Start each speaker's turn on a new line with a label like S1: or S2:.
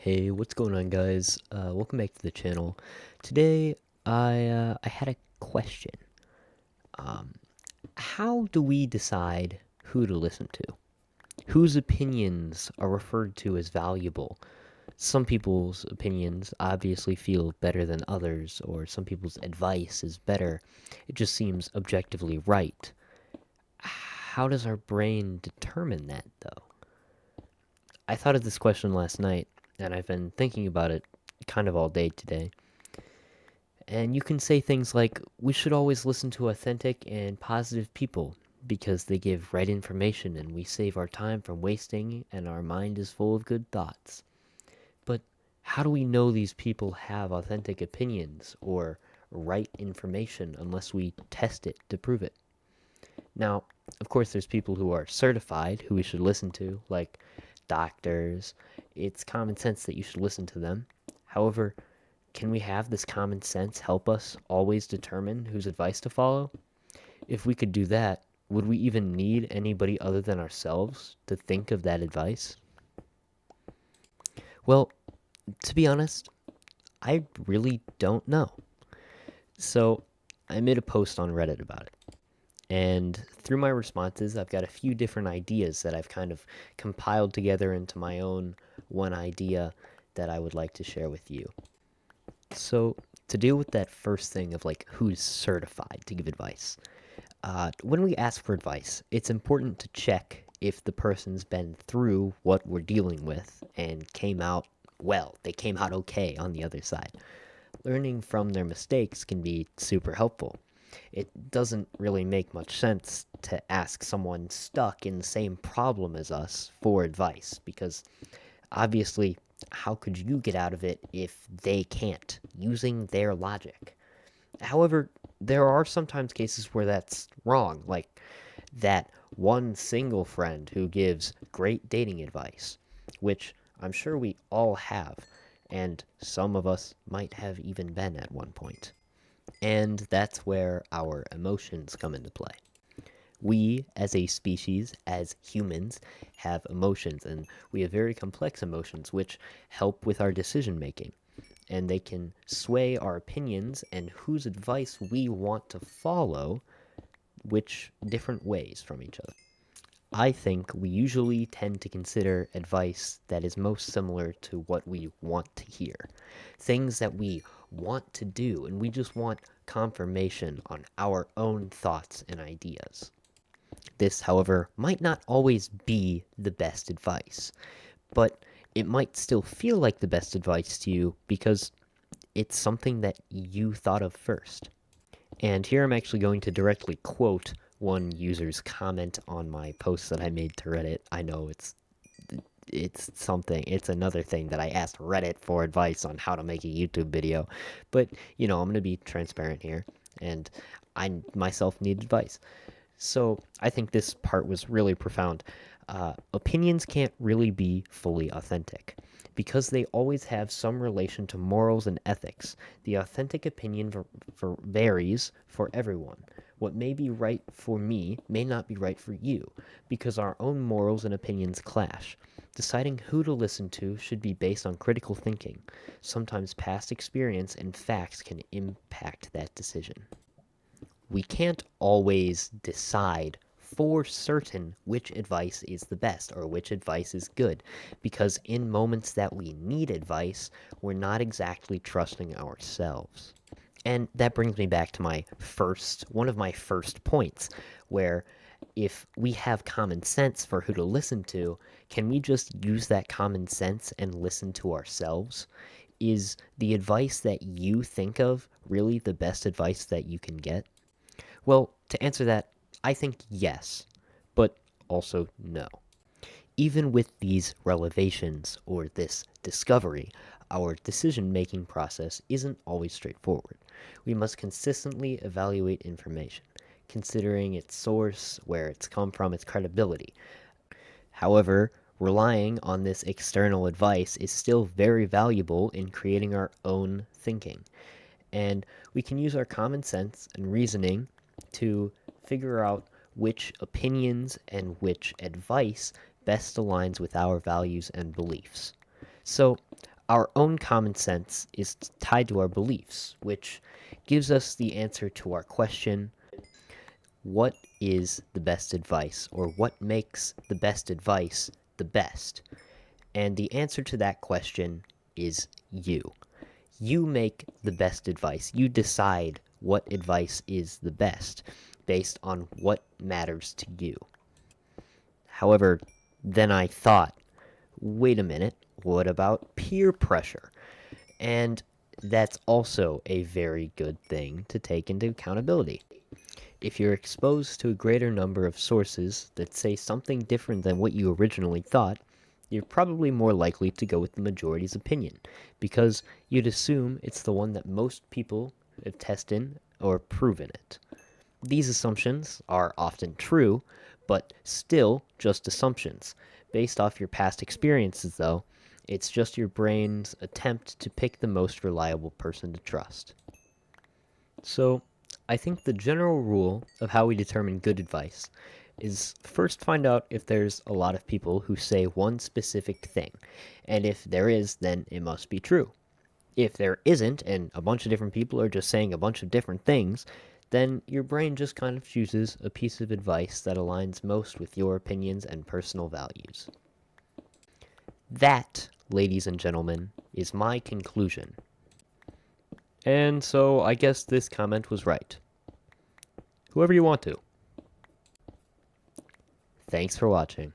S1: Hey, what's going on, guys? Welcome back to the channel. Today, I had a question. Um, how do we decide who to listen to? Whose opinions are referred to as valuable? Some people's opinions obviously feel better than others, or some people's advice is better. It just seems objectively right. How does our brain determine that, though? I thought of this question last night, and I've been thinking about it kind of all day today. And you can say things like, we should always listen to authentic and positive people because they give right information and we save our time from wasting and our mind is full of good thoughts. But how do we know these people have authentic opinions or right information unless we test it to prove it? Now, of course, there's people who are certified who we should listen to, like doctors. It's common sense that you should listen to them. However, can we have this common sense help us always determine whose advice to follow? If we could do that, would we even need anybody other than ourselves to think of that advice? Well, to be honest, I really don't know. So I made a post on Reddit about it. And through my responses, I've got a few different ideas that I've kind of compiled together into my own one idea that I would like to share with you. So, to deal with that first thing of like who's certified to give advice, when we ask for advice, it's important to check if the person's been through what we're dealing with and came out well. They came out okay on the other side. Learning from their mistakes can be super helpful. It doesn't really make much sense to ask someone stuck in the same problem as us for advice because obviously, how could you get out of it if they can't, using their logic? However, there are sometimes cases where that's wrong, like that one single friend who gives great dating advice, which I'm sure we all have, and some of us might have even been at one point. And that's where our emotions come into play. We, as a species, as humans, have emotions, and we have very complex emotions which help with our decision making. And they can sway our opinions and whose advice we want to follow, which different ways from each other. I think we usually tend to consider advice that is most similar to what we want to hear. Things that we want to do, and we just want confirmation on our own thoughts and ideas. This, however, might not always be the best advice, but it might still feel like the best advice to you because it's something that you thought of first. And here I'm actually going to directly quote one user's comment on my post that I made to Reddit. I know it's another thing that I asked Reddit for advice on how to make a YouTube video. But, I'm going to be transparent here and I myself need advice. So I think this part was really profound. Opinions can't really be fully authentic because they always have some relation to morals and ethics. The authentic opinion varies for everyone. What may be right for me may not be right for you because our own morals and opinions clash. Deciding who to listen to should be based on critical thinking. Sometimes past experience and facts can impact that decision. We can't always decide for certain which advice is the best or which advice is good because in moments that we need advice, we're not exactly trusting ourselves. And that brings me back to one of my first points, where if we have common sense for who to listen to, can we just use that common sense and listen to ourselves? Is the advice that you think of really the best advice that you can get? Well, to answer that, I think yes, but also no. Even with these revelations or this discovery, our decision making process isn't always straightforward. We must consistently evaluate information, considering its source, where it's come from, its credibility. However, relying on this external advice is still very valuable in creating our own thinking. And we can use our common sense and reasoning to figure out which opinions and which advice best aligns with our values and beliefs. So, Our own common sense is tied to our beliefs, which gives us the answer to our question, what is the best advice, or what makes the best advice the best? And the answer to that question is you. You make the best advice. You decide what advice is the best based on what matters to you. However, then I thought, wait a minute, what about peer pressure? And that's also a very good thing to take into accountability. If you're exposed to a greater number of sources that say something different than what you originally thought, you're probably more likely to go with the majority's opinion, because you'd assume it's the one that most people have tested or proven it. These assumptions are often true, but still just assumptions. Based off your past experiences, though, it's just your brain's attempt to pick the most reliable person to trust. So, I think the general rule of how we determine good advice is first find out if there's a lot of people who say one specific thing, and if there is, then it must be true. If there isn't, and a bunch of different people are just saying a bunch of different things, then your brain just kind of chooses a piece of advice that aligns most with your opinions and personal values. That, ladies and gentlemen, is my conclusion. And so I guess this comment was right. Whoever you want to. Thanks for watching.